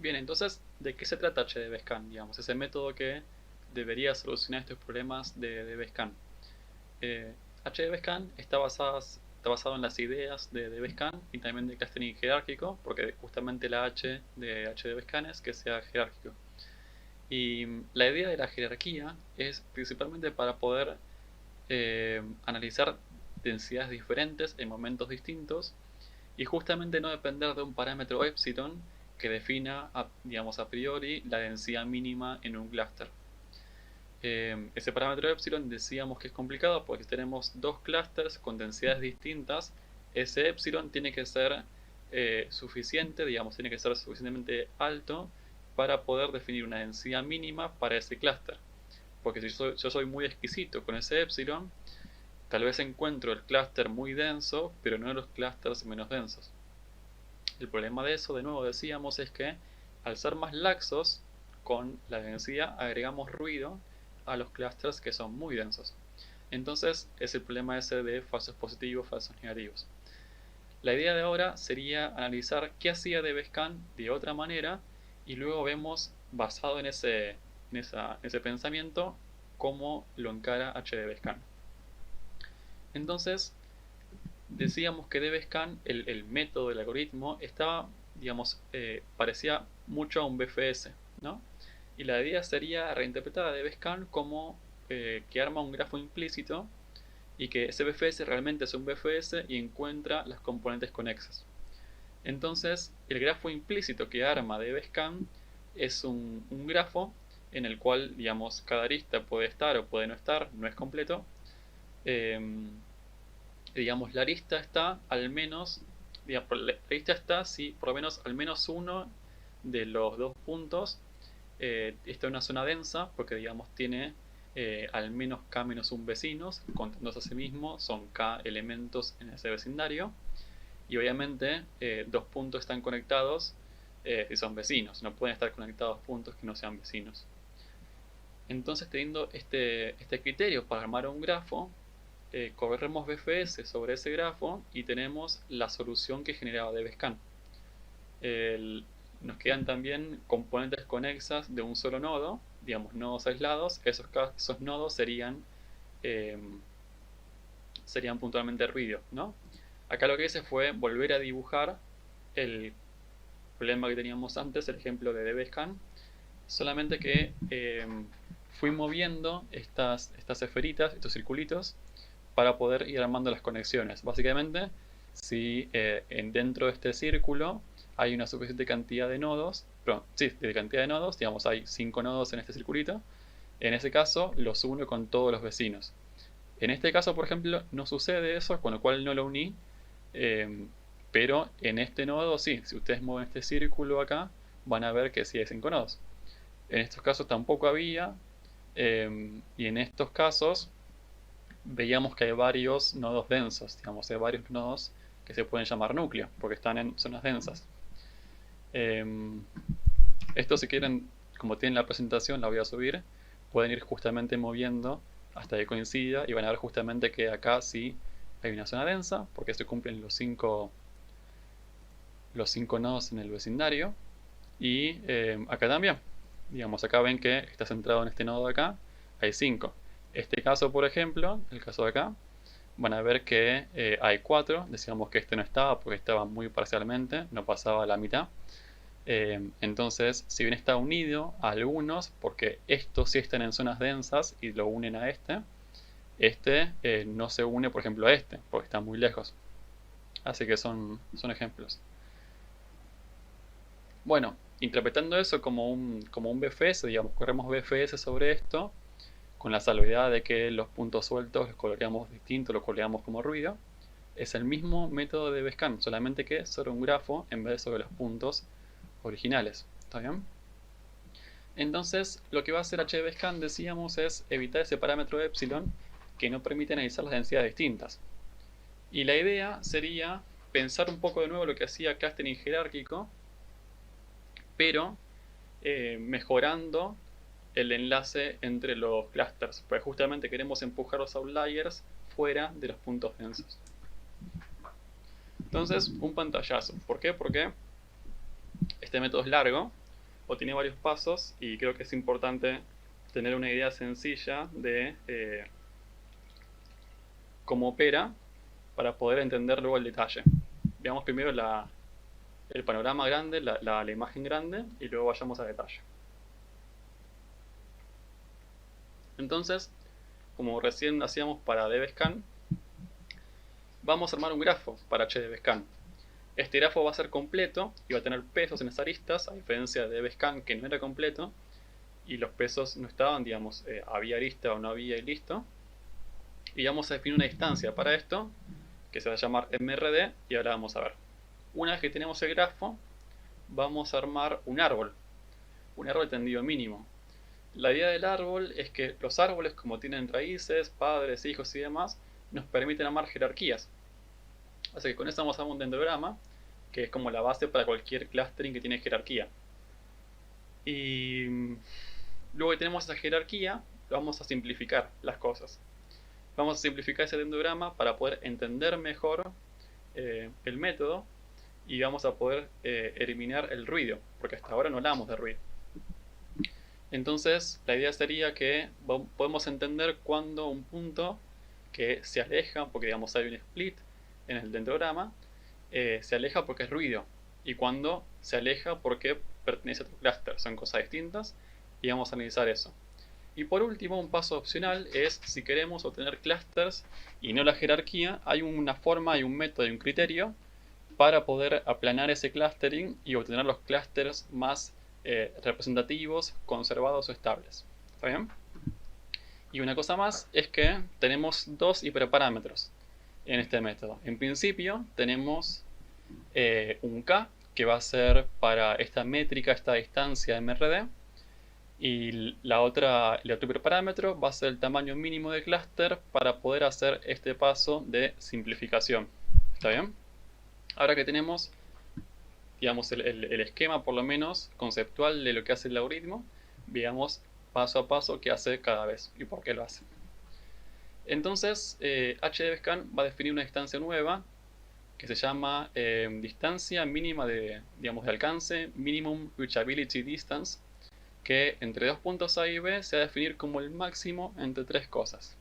Bien, entonces, ¿de qué se trata HDBSCAN? Digamos, ese método que debería solucionar estos problemas de DBSCAN. HDBSCAN está basado en las ideas de DBSCAN y también de clustering jerárquico, porque justamente la H de HDBSCAN es que sea jerárquico. Y la idea de la jerarquía es principalmente para poder analizar densidades diferentes en momentos distintos y justamente no depender de un parámetro epsilon que defina, digamos, a priori la densidad mínima en un clúster. Ese parámetro epsilon decíamos que es complicado porque si tenemos dos clústeres con densidades distintas, ese epsilon tiene que ser suficiente, digamos, tiene que ser suficientemente alto para poder definir una densidad mínima para ese clúster. Porque si yo soy muy exquisito con ese epsilon, tal vez encuentro el clúster muy denso, pero no los clústeres menos densos. El problema de eso, de nuevo decíamos, es que al ser más laxos con la densidad agregamos ruido a los clústeres que son muy densos. Entonces es el problema ese de falsos positivos, falsos negativos. La idea de ahora sería analizar qué hacía DBSCAN de otra manera y luego vemos, basado en ese pensamiento, cómo lo encara HDBSCAN. Entonces, decíamos que DBSCAN, el método del algoritmo, estaba, digamos, parecía mucho a un BFS, ¿no? Y la idea sería reinterpretar a DBSCAN como que arma un grafo implícito y que ese BFS realmente es un BFS y encuentra las componentes conexas. Entonces, el grafo implícito que arma DBSCAN es un grafo en el cual, digamos, cada arista puede estar o puede no estar, no es completo. Eh, digamos, la arista está al menos, digamos, la arista está si por lo menos al menos uno de los dos puntos está en una zona densa, porque digamos tiene al menos k menos un vecinos, contándose a sí mismo, son k elementos en ese vecindario, y obviamente dos puntos están conectados si son vecinos, no pueden estar conectados puntos que no sean vecinos. Entonces, teniendo este criterio para armar un grafo, corremos BFS sobre ese grafo y tenemos la solución que generaba DBSCAN. Nos quedan también componentes conexas de un solo nodo, digamos nodos aislados. Esos nodos eh, serían puntualmente ruido, ¿no? Acá lo que hice fue volver a dibujar el problema que teníamos antes, el ejemplo de DBSCAN, solamente que fui moviendo estas esferitas, estos circulitos, para poder ir armando las conexiones. Básicamente, si dentro de este círculo hay una suficiente cantidad de nodos, digamos hay 5 nodos en este circulito, en ese caso los uno con todos los vecinos. En este caso, por ejemplo, no sucede eso, con lo cual no lo uní, eh, pero en este nodo sí, si ustedes mueven este círculo acá, van a ver que sí hay 5 nodos. En estos casos tampoco había, y en estos casos veíamos que hay varios nodos densos, digamos, hay varios nodos que se pueden llamar núcleo, porque están en zonas densas. Esto si quieren, como tienen la presentación, la voy a subir, pueden ir justamente moviendo hasta que coincida y van a ver justamente que acá sí hay una zona densa, porque se cumplen los cinco nodos en el vecindario, y acá también. Digamos, acá ven que está centrado en este nodo de acá, hay 5. Este caso, por ejemplo, el caso de acá, van a ver que hay 4. Decíamos que este no estaba porque estaba muy parcialmente, no pasaba a la mitad. Entonces, si bien está unido a algunos, porque estos sí están en zonas densas y lo unen a este no se une, por ejemplo, a este, porque está muy lejos. Así que son ejemplos. Bueno, interpretando eso como un BFS, digamos, corremos BFS sobre esto, con la salvedad de que los puntos sueltos los coloreamos distinto, los coloreamos como ruido. Es el mismo método de DBSCAN, solamente que sobre un grafo en vez de sobre los puntos originales. ¿Está bien? Entonces, lo que va a hacer HDBSCAN, decíamos, es evitar ese parámetro epsilon que no permite analizar las densidades distintas. Y la idea sería pensar un poco de nuevo lo que hacía clustering jerárquico, pero mejorando el enlace entre los clusters, pues justamente queremos empujar los outliers fuera de los puntos densos. Entonces, un pantallazo. ¿Por qué? Porque este método es largo, o tiene varios pasos, y creo que es importante tener una idea sencilla de cómo opera para poder entender luego el detalle. Veamos primero el panorama grande, la imagen grande, y luego vayamos a detalle. Entonces, como recién hacíamos para dbScan, vamos a armar un grafo para HDBScan. Este grafo va a ser completo y va a tener pesos en las aristas, a diferencia de dbScan, que no era completo y los pesos no estaban, digamos, había arista o no había y listo. Y vamos a definir una distancia para esto, que se va a llamar MRD, y ahora vamos a ver. Una vez que tenemos el grafo, vamos a armar un árbol tendido mínimo. La idea del árbol es que los árboles, como tienen raíces, padres, hijos y demás, nos permiten armar jerarquías. Así que con esto vamos a armar un dendrograma, que es como la base para cualquier clustering que tiene jerarquía. Y luego que tenemos esa jerarquía, vamos a simplificar las cosas. Vamos a simplificar ese dendrograma para poder entender mejor el método, y vamos a poder eliminar el ruido, porque hasta ahora no hablamos de ruido. Entonces, la idea sería que podemos entender cuando un punto que se aleja, porque digamos hay un split en el dendrograma, se aleja porque es ruido, y cuando se aleja porque pertenece a otro clúster. Son cosas distintas y vamos a analizar eso. Y por último, un paso opcional es, si queremos obtener clusters y no la jerarquía, hay una forma, hay un método y un criterio para poder aplanar ese clustering y obtener los clusters más representativos, conservados o estables. ¿Está bien? Y una cosa más es que tenemos dos hiperparámetros en este método. En principio tenemos un K, que va a ser para esta métrica, esta distancia MRD, y el otro hiperparámetro va a ser el tamaño mínimo de clúster para poder hacer este paso de simplificación. ¿Está bien? Ahora que tenemos, digamos, el esquema por lo menos conceptual de lo que hace el algoritmo, veamos paso a paso qué hace cada vez y por qué lo hace. Entonces, HDBScan va a definir una distancia nueva que se llama distancia mínima de alcance, Minimum Reachability Distance, que entre dos puntos A y B se va a definir como el máximo entre tres cosas.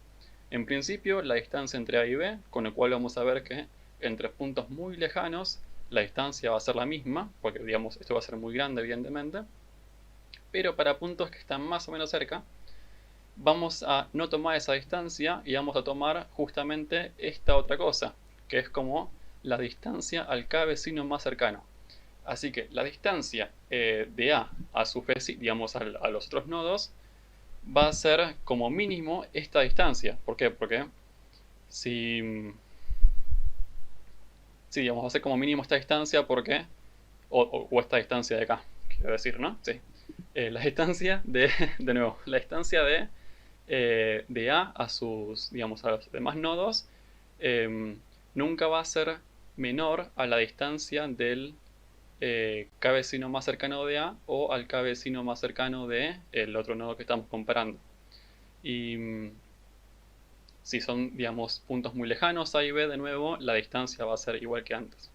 En principio, la distancia entre A y B, con lo cual vamos a ver que entre puntos muy lejanos la distancia va a ser la misma, porque digamos esto va a ser muy grande evidentemente, pero para puntos que están más o menos cerca, vamos a no tomar esa distancia y vamos a tomar justamente esta otra cosa, que es como la distancia al K vecino más cercano. Así que la distancia de A a su vecino, digamos a los otros nodos, va a ser como mínimo esta distancia. ¿Por qué? Porque si digamos, va a ser como mínimo esta distancia porque, o esta distancia de acá, quiero decir, ¿no? Sí. La distancia de nuevo, la distancia de A a sus, digamos, a los demás nodos, nunca va a ser menor a la distancia del K vecino más cercano de A o al K vecino más cercano de el otro nodo que estamos comparando. Y si son, digamos, puntos muy lejanos A y B, de nuevo, la distancia va a ser igual que antes.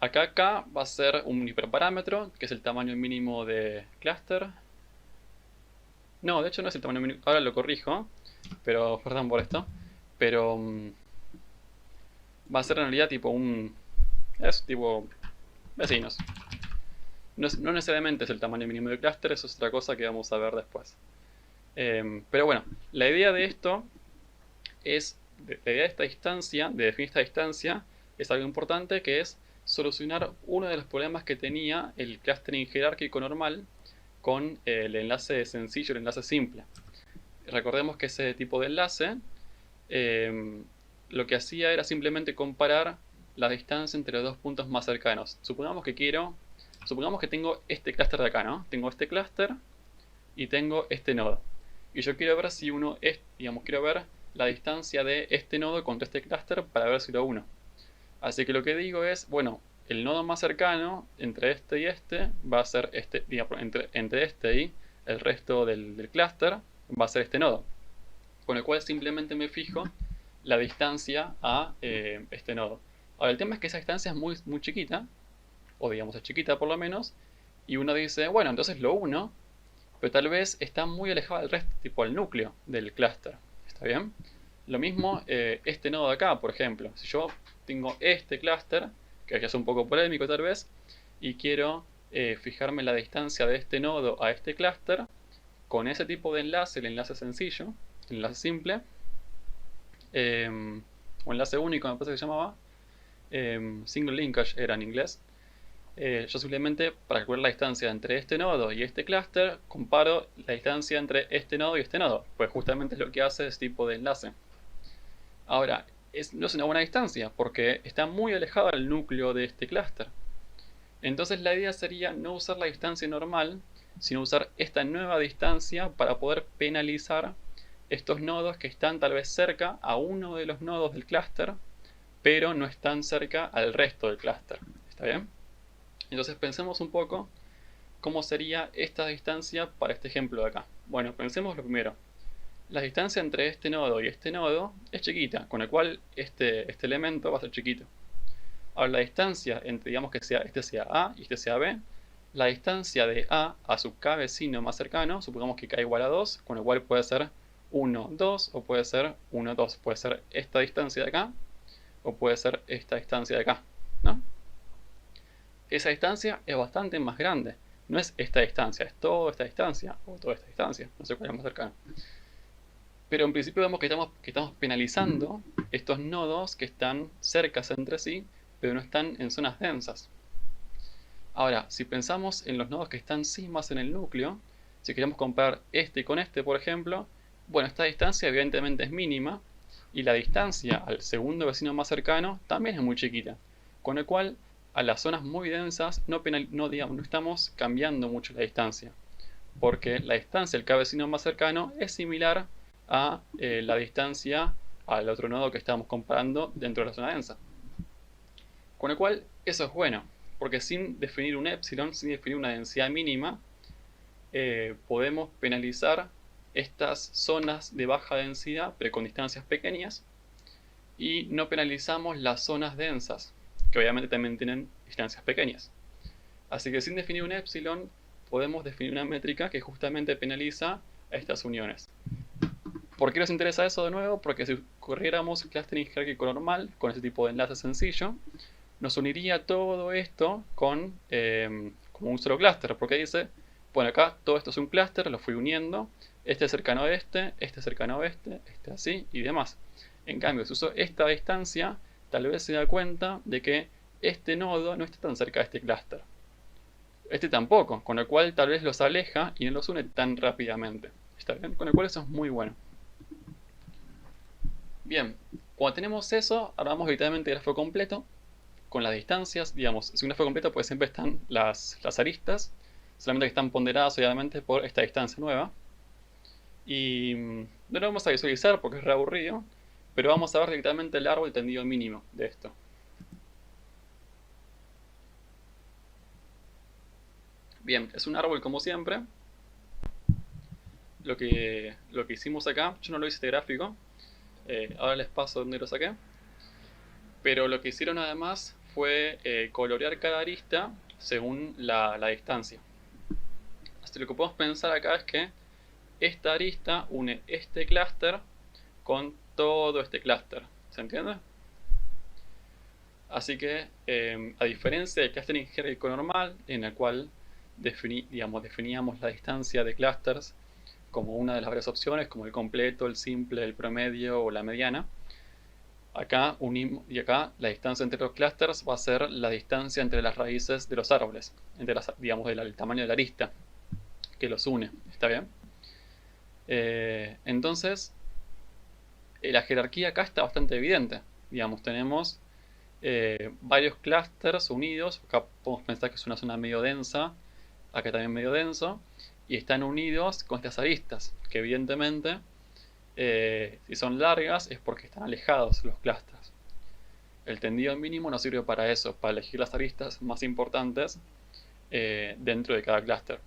Acá K va a ser un hiperparámetro, que es el tamaño mínimo de clúster. No, de hecho no es el tamaño mínimo, ahora lo corrijo, pero perdón por esto. Pero va a ser en realidad tipo es tipo vecinos. No necesariamente es el tamaño mínimo del clúster, eso es otra cosa que vamos a ver después. Pero bueno, la idea de esto es, la idea de esta distancia, de definir esta distancia, es algo importante, que es solucionar uno de los problemas que tenía el clustering jerárquico normal con el enlace sencillo, el enlace simple. Recordemos que ese tipo de enlace lo que hacía era simplemente comparar la distancia entre los dos puntos más cercanos. Supongamos que tengo este clúster de acá, ¿no? Tengo este clúster y tengo este nodo. Y yo quiero ver si uno es, digamos, quiero ver la distancia de este nodo contra este clúster para ver si lo uno. Así que lo que digo es, bueno, el nodo más cercano entre este y este va a ser este, digamos, entre este y el resto del clúster va a ser este nodo. Con el cual simplemente me fijo la distancia a este nodo. Ahora, el tema es que esa distancia es muy chiquita, o digamos es chiquita por lo menos, Y uno dice, bueno, entonces lo uno, pero tal vez está muy alejado del resto, tipo el núcleo del clúster. ¿Está bien? Lo mismo este nodo de acá, por ejemplo. Si yo tengo este clúster, que ya es un poco polémico tal vez, y quiero fijarme la distancia de este nodo a este clúster, con ese tipo de enlace, el enlace sencillo, el enlace simple, o enlace único me parece que se llamaba, single linkage era en inglés. Yo simplemente, para calcular la distancia entre este nodo y este clúster, comparo la distancia entre este nodo y este nodo, pues justamente es lo que hace este tipo de enlace. Ahora, no es una buena distancia, porque está muy alejado del núcleo de este clúster. Entonces la idea sería no usar la distancia normal, sino usar esta nueva distancia para poder penalizar estos nodos que están tal vez cerca a uno de los nodos del clúster, pero no están cerca al resto del clúster. ¿Está bien? Entonces pensemos un poco cómo sería esta distancia para este ejemplo de acá. Bueno, pensemos lo primero. La distancia entre este nodo y este nodo es chiquita, con lo cual este elemento va a ser chiquito. Ahora la distancia entre, digamos que este sea A y este sea B, la distancia de A a su K vecino más cercano, supongamos que K igual a 2, con lo cual puede ser 1, 2 o puede ser 1, 2. Puede ser esta distancia de acá o puede ser esta distancia de acá, ¿no? Esa distancia es bastante más grande. No es esta distancia, es toda esta distancia o toda esta distancia, no sé cuál es más cercano. Pero en principio vemos que estamos penalizando estos nodos que están cercas entre sí, pero no están en zonas densas. Ahora, si pensamos en los nodos que están sí más en el núcleo, si queremos comparar este con este, por ejemplo, bueno, esta distancia evidentemente es mínima, y la distancia al segundo vecino más cercano también es muy chiquita, con lo cual a las zonas muy densas no estamos cambiando mucho la distancia, porque la distancia al K vecino más cercano es similar a la distancia al otro nodo que estamos comparando dentro de la zona densa. Con lo cual, eso es bueno, porque sin definir un epsilon, sin definir una densidad mínima, podemos penalizar estas zonas de baja densidad, pero con distancias pequeñas, y no penalizamos las zonas densas, que obviamente también tienen distancias pequeñas. Así que sin definir un epsilon, podemos definir una métrica que justamente penaliza a estas uniones. ¿Por qué nos interesa eso de nuevo? Porque si corriéramos clustering jerárquico normal, con este tipo de enlace sencillo, nos uniría todo esto con como un solo clúster, porque dice, bueno, acá todo esto es un clúster, lo fui uniendo, este es cercano a este cercano a este así y demás. En cambio, si uso esta distancia, tal vez se da cuenta de que este nodo no está tan cerca de este clúster. Este tampoco, con lo cual tal vez los aleja y no los une tan rápidamente. ¿Está bien? Con lo cual eso es muy bueno. Bien, cuando tenemos eso, armamos literalmente el grafo completo con las distancias. Digamos, si un grafo completo, pues siempre están las aristas, solamente que están ponderadas obviamente por esta distancia nueva. Y no lo vamos a visualizar porque es re aburrido, pero vamos a ver directamente el árbol tendido mínimo de esto. Bien, es un árbol como siempre. Lo que hicimos acá, yo no lo hice este gráfico, ahora les paso donde lo saqué, pero lo que hicieron además fue colorear cada arista según la distancia. Así que lo que podemos pensar acá es que esta arista une este clúster con todo este clúster, ¿se entiende? Así que a diferencia del clustering jerárquico normal, en el cual definíamos la distancia de clústeres como una de las varias opciones, como el completo, el simple, el promedio o la mediana, acá la distancia entre los clústeres va a ser la distancia entre las raíces de los árboles, entre el tamaño de la arista que los une. ¿Está bien? Entonces, la jerarquía acá está bastante evidente. Digamos, tenemos varios clústeres unidos. Acá podemos pensar que es una zona medio densa, acá también medio denso, y están unidos con estas aristas, que evidentemente, si son largas, es porque están alejados los clústeres. El tendido mínimo nos sirve para eso, para elegir las aristas más importantes dentro de cada clúster.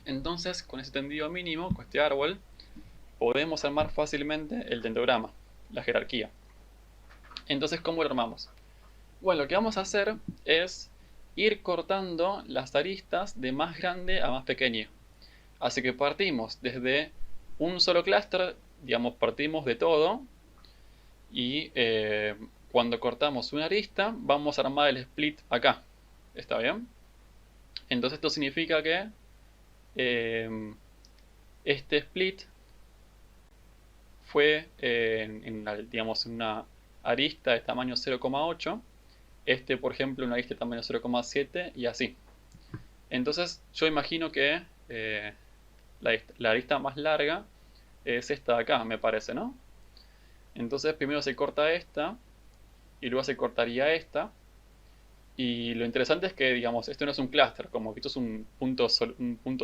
Entonces, con ese tendido mínimo, con este árbol, podemos armar fácilmente el dendrograma, la jerarquía. Entonces, ¿cómo lo armamos? Bueno, lo que vamos a hacer es ir cortando las aristas de más grande a más pequeño. Así que partimos desde un solo clúster, digamos, partimos de todo y cuando cortamos una arista vamos a armar el split acá. ¿Está bien? Entonces esto significa que este split fue digamos, en una arista de tamaño 0,8, este por ejemplo una arista de tamaño 0,7 y así. Entonces yo imagino que la arista más larga es esta de acá, me parece, ¿no? Entonces primero se corta esta y luego se cortaría esta. Y lo interesante es que, digamos, esto no es un clúster, como que esto es un punto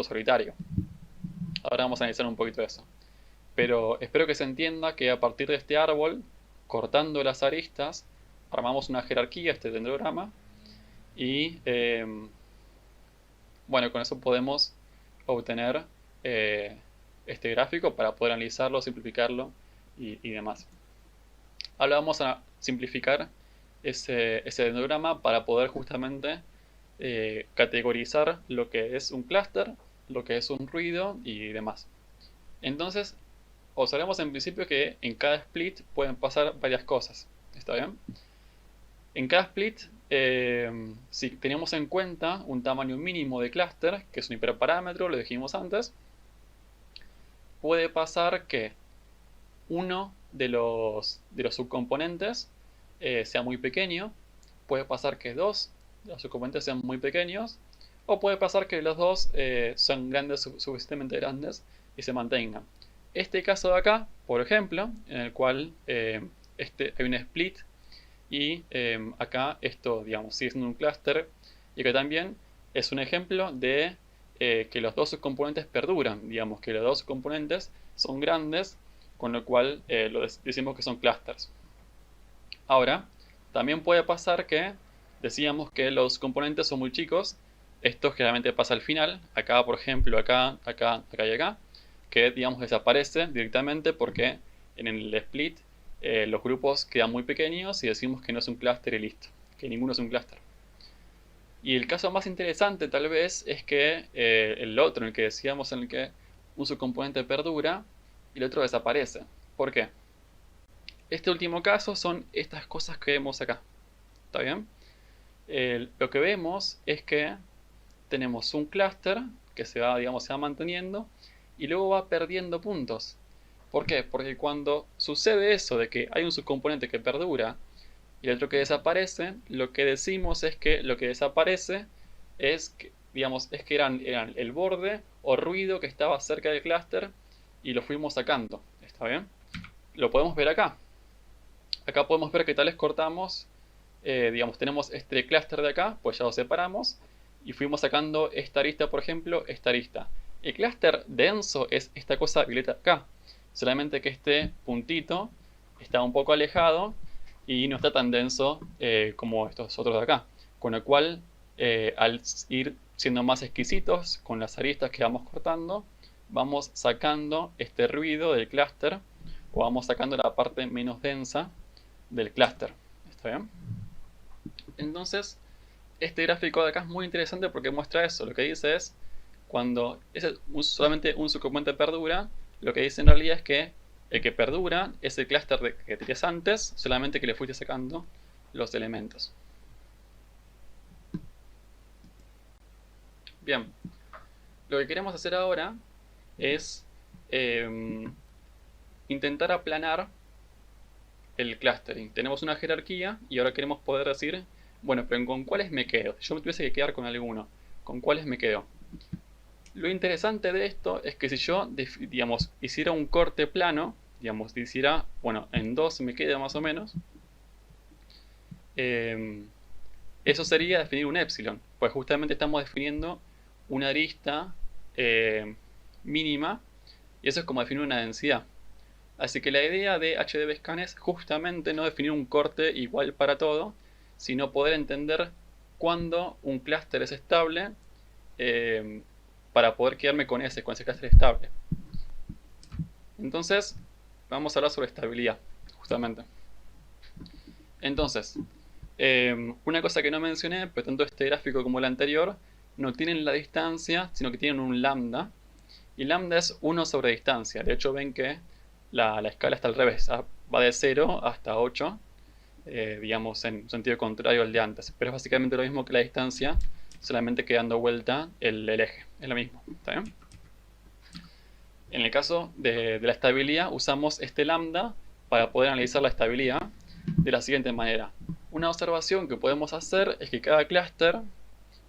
solitario. Ahora vamos a analizar un poquito eso. Pero espero que se entienda que a partir de este árbol, cortando las aristas, armamos una jerarquía, este dendrograma, y bueno, con eso podemos obtener este gráfico para poder analizarlo, simplificarlo y demás. Ahora vamos a simplificar ese dendrograma para poder justamente categorizar lo que es un clúster, lo que es un ruido y demás. Entonces, observemos en principio que en cada split pueden pasar varias cosas. ¿Está bien? En cada split, si tenemos en cuenta un tamaño mínimo de clúster, que es un hiperparámetro, lo dijimos antes, puede pasar que uno de los subcomponentes sea muy pequeño, puede pasar que dos de los subcomponentes sean muy pequeños, o puede pasar que los dos son grandes, suficientemente grandes y se mantengan. Este caso de acá, por ejemplo, en el cual hay un split y acá esto, digamos, sigue siendo un clúster, y acá también es un ejemplo de que los dos subcomponentes perduran, digamos, que los dos subcomponentes son grandes, con lo cual decimos que son clústeres. Ahora, también puede pasar que decíamos que los componentes son muy chicos. Esto generalmente pasa al final. Acá, por ejemplo, acá y acá. Que, digamos, desaparece directamente porque en el split los grupos quedan muy pequeños y decimos que no es un clúster y listo. Que ninguno es un clúster. Y el caso más interesante tal vez es que el otro, en el que decíamos en el que un subcomponente perdura y el otro desaparece. ¿Por qué? Este último caso son estas cosas que vemos acá. ¿Está bien? Lo que vemos es que tenemos un clúster que se va, digamos, se va manteniendo y luego va perdiendo puntos. ¿Por qué? Porque cuando sucede eso de que hay un subcomponente que perdura y el otro que desaparece, lo que decimos es que lo que desaparece es que, digamos, es que eran el borde o ruido que estaba cerca del clúster y lo fuimos sacando. ¿Está bien? Lo podemos ver acá. Acá podemos ver que tal vez cortamos, digamos, tenemos este clúster de acá, pues ya lo separamos y fuimos sacando esta arista, por ejemplo, esta arista. El clúster denso es esta cosa violeta acá, solamente que este puntito está un poco alejado y no está tan denso como estos otros de acá. Con lo cual, al ir siendo más exquisitos con las aristas que vamos cortando, vamos sacando este ruido del clúster o vamos sacando la parte menos densa del clúster. ¿Está bien? Entonces, este gráfico de acá es muy interesante porque muestra eso. Lo que dice es, cuando solamente un subcomponente perdura, lo que dice en realidad es que el que perdura es el clúster que tenías antes, solamente que le fuiste sacando los elementos. Bien, lo que queremos hacer ahora es intentar aplanar el clustering. Tenemos una jerarquía y ahora queremos poder decir, bueno, pero ¿con cuáles me quedo? Yo me tuviese que quedar con alguno. ¿Con cuáles me quedo? Lo interesante de esto es que si yo, digamos, hiciera un corte plano, digamos, hiciera, bueno, en 2 me queda más o menos, eso sería definir un epsilon, pues justamente estamos definiendo una arista mínima y eso es como definir una densidad. Así que la idea de HDBSCAN es justamente no definir un corte igual para todo, sino poder entender cuándo un clúster es estable para poder quedarme con ese clúster estable. Entonces, vamos a hablar sobre estabilidad, justamente. Entonces, Una cosa que no mencioné, pero tanto este gráfico como el anterior, no tienen la distancia, sino que tienen un lambda. Y lambda es 1 sobre distancia. De hecho, ven que la escala está al revés. Va de 0 hasta 8, digamos, en sentido contrario al de antes. Pero es básicamente lo mismo que la distancia, solamente que dando vuelta el eje. Es lo mismo. ¿Está bien? En el caso de la estabilidad, usamos este lambda para poder analizar la estabilidad de la siguiente manera. Una observación que podemos hacer es que cada clúster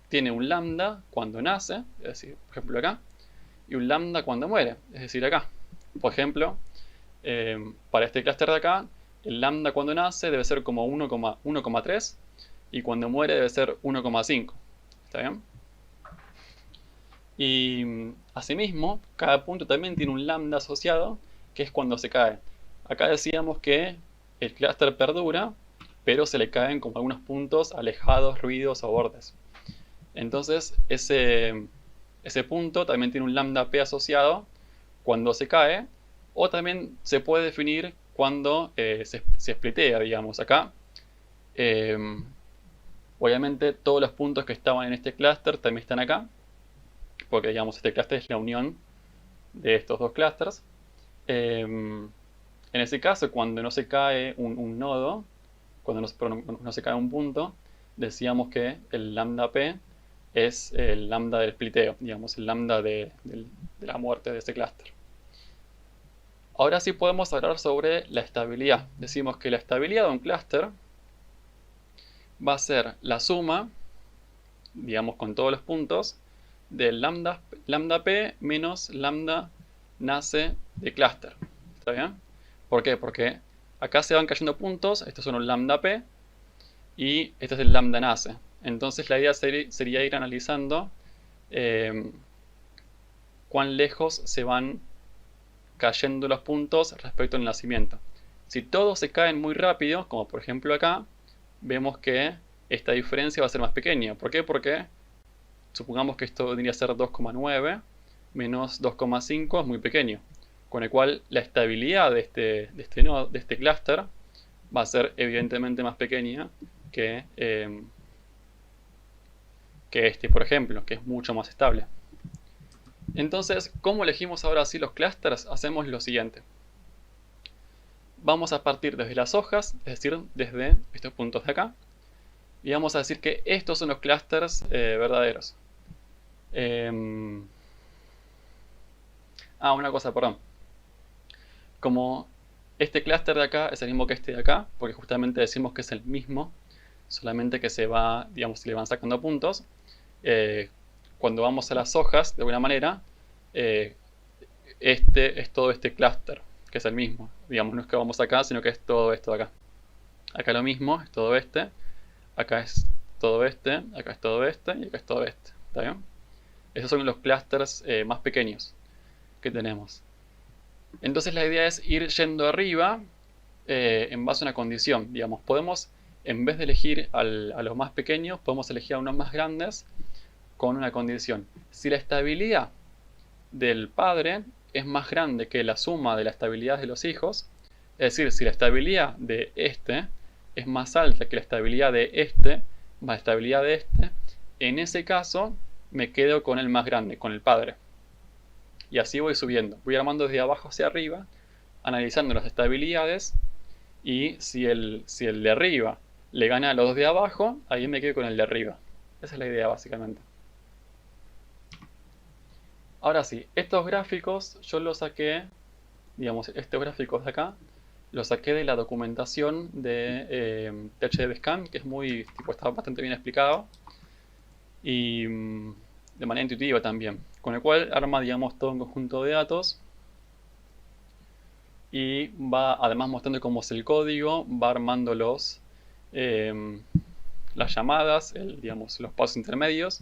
tiene un lambda cuando nace, es decir, por ejemplo acá, y un lambda cuando muere, es decir, acá. Por ejemplo, para este clúster de acá, el lambda cuando nace debe ser como 1,3 y cuando muere debe ser 1,5. ¿Está bien? Y asimismo, cada punto también tiene un lambda asociado, que es cuando se cae. Acá decíamos que el clúster perdura, pero se le caen como algunos puntos alejados, ruidos o bordes. Entonces, ese punto también tiene un lambda p asociado cuando se cae, o también se puede definir cuando se splitea, digamos. Acá, obviamente, todos los puntos que estaban en este clúster también están acá, porque digamos este clúster es la unión de estos dos clústeres. En ese caso, cuando no se cae un nodo, cuando no se cae un punto, decíamos que el lambda p es el lambda del spliteo, digamos, el lambda de la muerte de este clúster. Ahora sí podemos hablar sobre la estabilidad. Decimos que la estabilidad de un clúster va a ser la suma, digamos, con todos los puntos, del lambda p menos lambda nace de clúster. ¿Está bien? ¿Por qué? Porque acá se van cayendo puntos, estos son un lambda p, y este es el lambda nace. Entonces la idea sería ir analizando cuán lejos se van cayendo los puntos respecto al nacimiento. Si todos se caen muy rápido, como por ejemplo acá, vemos que esta diferencia va a ser más pequeña. ¿Por qué? Porque supongamos que esto vendría a ser 2,9 menos 2,5 es muy pequeño. Con el cual la estabilidad de este clúster va a ser evidentemente más pequeña que este, por ejemplo, que es mucho más estable. Entonces, ¿cómo elegimos ahora sí los clústeres? Hacemos lo siguiente. Vamos a partir desde las hojas, es decir, desde estos puntos de acá, y vamos a decir que estos son los clústeres verdaderos. Una cosa, perdón. Como este clúster de acá es el mismo que este de acá, porque justamente decimos que es el mismo, solamente que se va, digamos, se le van sacando puntos. Cuando vamos a las hojas, de alguna manera, este es todo este clúster, que es el mismo. Digamos, no es que vamos acá, sino que es todo esto de acá. Acá lo mismo, es todo este. Acá es todo este, acá es todo este y acá es todo este. ¿Está bien? Esos son los clústeres más pequeños que tenemos. Entonces la idea es ir yendo arriba en base a una condición. Digamos, podemos, en vez de elegir a los más pequeños, podemos elegir a unos más grandes con una condición. Si la estabilidad del padre es más grande que la suma de la estabilidad de los hijos, es decir, si la estabilidad de este es más alta que la estabilidad de este más la estabilidad de este, en ese caso me quedo con el más grande, con el padre. Y así voy subiendo. Voy armando desde abajo hacia arriba, analizando las estabilidades, y si el de arriba le gana a los dos de abajo, ahí me quedo con el de arriba. Esa es la idea básicamente. Ahora sí, estos gráficos yo los saqué, digamos, estos gráficos de acá, los saqué de la documentación de TH de Bescan, que es muy, está bastante bien explicado, y de manera intuitiva también, con el cual arma, digamos, todo un conjunto de datos, y va además mostrando cómo es el código, va armando las llamadas, digamos, los pasos intermedios,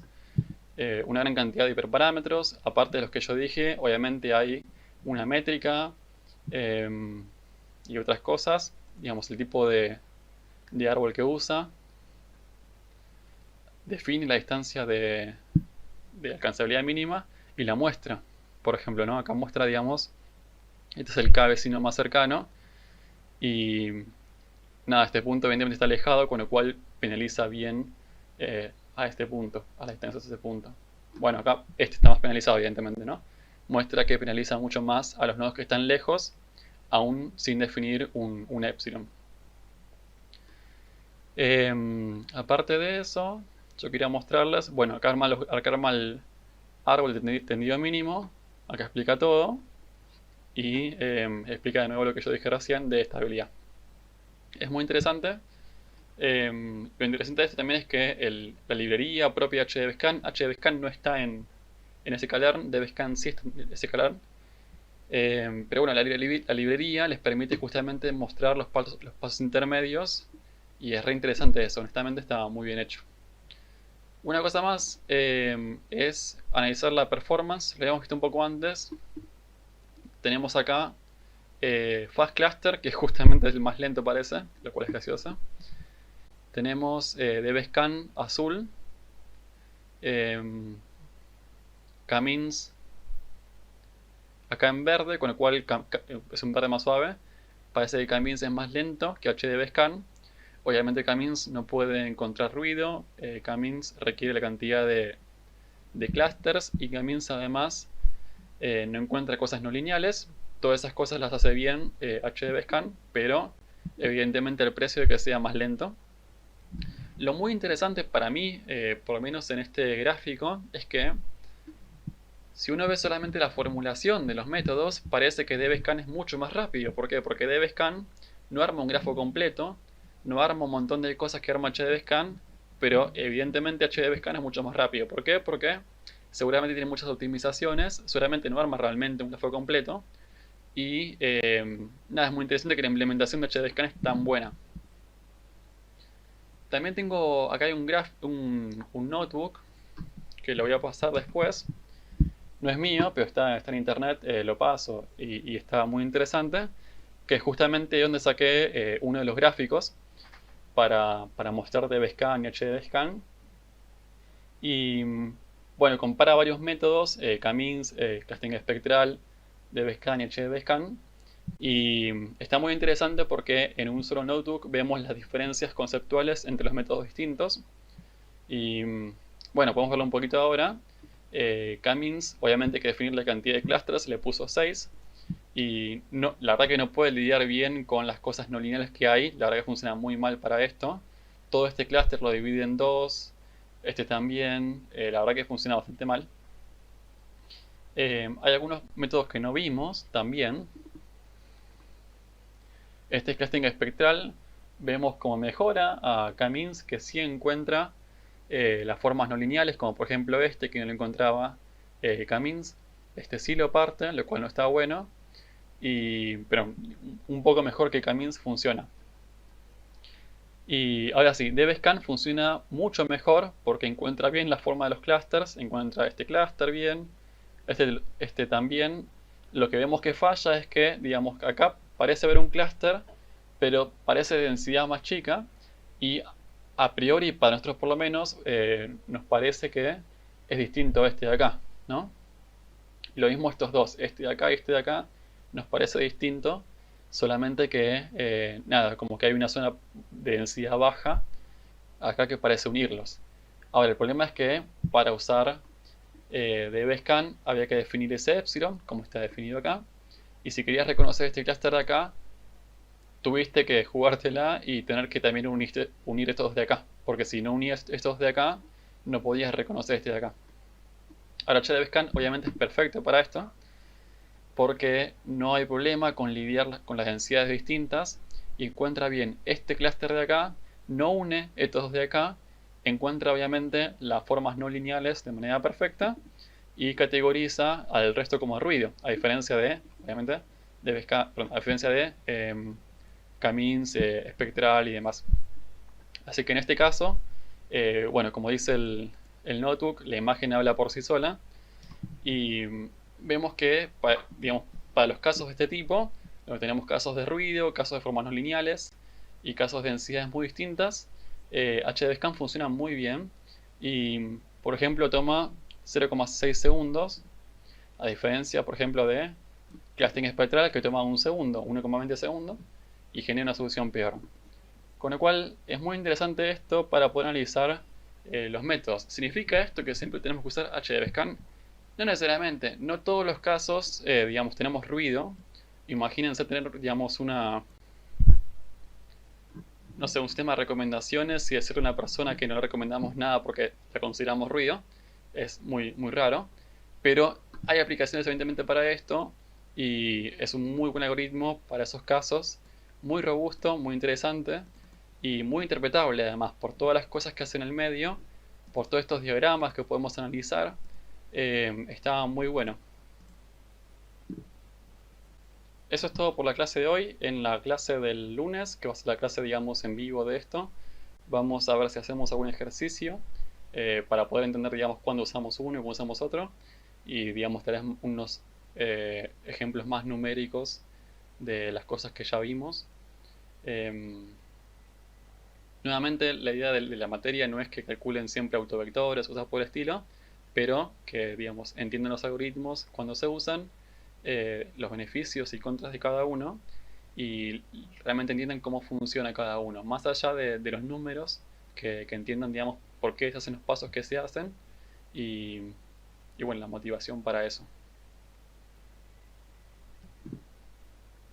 una gran cantidad de hiperparámetros. Aparte de los que yo dije, obviamente hay una métrica y otras cosas, digamos, el tipo de árbol que usa, define la distancia de alcanzabilidad mínima y la muestra. Por ejemplo, ¿no? Acá muestra, digamos, este es el K vecino más cercano y nada, este punto evidentemente está alejado, con lo cual penaliza bien a este punto, a la distancia de ese punto. Bueno, acá este está más penalizado, evidentemente, ¿no? Muestra que penaliza mucho más a los nodos que están lejos, aún sin definir un epsilon. Aparte de eso, yo quería mostrarles, bueno, acá arma el árbol de tendido mínimo, acá explica todo, y explica de nuevo lo que yo dije recién de estabilidad. Es muy interesante. Lo interesante de esto también es que la librería propia de HDBSCAN no está en sklearn, DBSCAN sí está en sklearn. Pero bueno, la librería les permite justamente mostrar los pasos intermedios y es re interesante eso, honestamente está muy bien hecho. Una cosa más es analizar la performance, lo habíamos visto un poco antes. Tenemos acá Fast Cluster, que justamente es el más lento parece, lo cual es gracioso. Tenemos DBSCAN azul, Camins acá en verde, con el cual es un verde más suave. Parece que Camins es más lento que HDBSCAN. Obviamente Camins no puede encontrar ruido, Camins requiere la cantidad de clusters y Camins además no encuentra cosas no lineales. Todas esas cosas las hace bien HDBSCAN, pero evidentemente el precio de que sea más lento. Lo muy interesante para mí, por lo menos en este gráfico, es que si uno ve solamente la formulación de los métodos, parece que DBSCAN es mucho más rápido. ¿Por qué? Porque DBSCAN no arma un grafo completo, no arma un montón de cosas que arma HDBSCAN, pero evidentemente HDBSCAN es mucho más rápido. ¿Por qué? Porque seguramente tiene muchas optimizaciones, seguramente no arma realmente un grafo completo. Y nada, es muy interesante que la implementación de HDBSCAN es tan buena. También tengo, acá hay un notebook, que lo voy a pasar después. No es mío, pero está en internet, lo paso y está muy interesante. Que es justamente donde saqué uno de los gráficos para mostrar DBSCAN y HDBSCAN. Y bueno, compara varios métodos, Camins, clustering espectral, DBSCAN y HDBSCAN. Y está muy interesante porque en un solo notebook vemos las diferencias conceptuales entre los métodos distintos. Y bueno, podemos verlo un poquito ahora. Camins, obviamente hay que definir la cantidad de clusters, le puso 6. Y no, la verdad que no puede lidiar bien con las cosas no lineales que hay. La verdad que funciona muy mal para esto. Todo este clúster lo divide en dos. Este también. La verdad que funciona bastante mal. Hay algunos métodos que no vimos también. Este clustering espectral vemos cómo mejora a Camins, que sí encuentra las formas no lineales, como por ejemplo este que no lo encontraba Camins. Este sí lo parte, lo cual no está bueno. Pero un poco mejor que Camins funciona. Y ahora sí, DBSCAN funciona mucho mejor porque encuentra bien la forma de los clusters, encuentra este cluster bien, este también. Lo que vemos que falla es que, digamos, acá parece haber un cluster, pero parece de densidad más chica y a priori, para nosotros por lo menos, nos parece que es distinto a este de acá, ¿no? Lo mismo estos dos, este de acá y este de acá, nos parece distinto, solamente que, nada, como que hay una zona de densidad baja acá que parece unirlos. Ahora, el problema es que para usar DBSCAN había que definir ese epsilon, como está definido acá, y si querías reconocer este clúster de acá, tuviste que jugártela y tener que también unir estos dos de acá, porque si no unías estos de acá, no podías reconocer este de acá. Ahora, HDBSCAN obviamente es perfecto para esto, porque no hay problema con lidiar con las densidades distintas y encuentra bien este clúster de acá, no une estos dos de acá, encuentra obviamente las formas no lineales de manera perfecta y categoriza al resto como ruido, a diferencia de, obviamente, a diferencia de Camins, espectral y demás. Así que en este caso, bueno, como dice el notebook, la imagen habla por sí sola y vemos que, digamos, para los casos de este tipo, donde tenemos casos de ruido, casos de formas no lineales y casos de densidades muy distintas, HDBSCAN funciona muy bien y, por ejemplo, toma 0,6 segundos, a diferencia, por ejemplo, de clustering espectral que toma un segundo, 1,20 segundos, y genera una solución peor. Con lo cual es muy interesante esto para poder analizar los métodos. ¿Significa esto que siempre tenemos que usar HDBSCAN? No necesariamente, no todos los casos, digamos, tenemos ruido. Imagínense tener, digamos, no sé, un sistema de recomendaciones y decirle a una persona que no le recomendamos nada porque la consideramos ruido. Es muy, muy raro. Pero hay aplicaciones evidentemente para esto y es un muy buen algoritmo para esos casos. Muy robusto, muy interesante y muy interpretable además por todas las cosas que hace en el medio, por todos estos diagramas que podemos analizar. Está muy bueno. Eso es todo por la clase de hoy. En la clase del lunes, que va a ser la clase, digamos, en vivo de esto, vamos a ver si hacemos algún ejercicio para poder entender, digamos, cuándo usamos uno y cuándo usamos otro. Y, digamos, tal vez unos ejemplos más numéricos de las cosas que ya vimos. Em, Nuevamente, la idea de la materia no es que calculen siempre autovectores o cosas por el estilo, pero que, digamos, entiendan los algoritmos cuando se usan, los beneficios y contras de cada uno, y realmente entiendan cómo funciona cada uno, más allá de los números, que entiendan, digamos, por qué se hacen los pasos que se hacen, y, y bueno, la motivación para eso.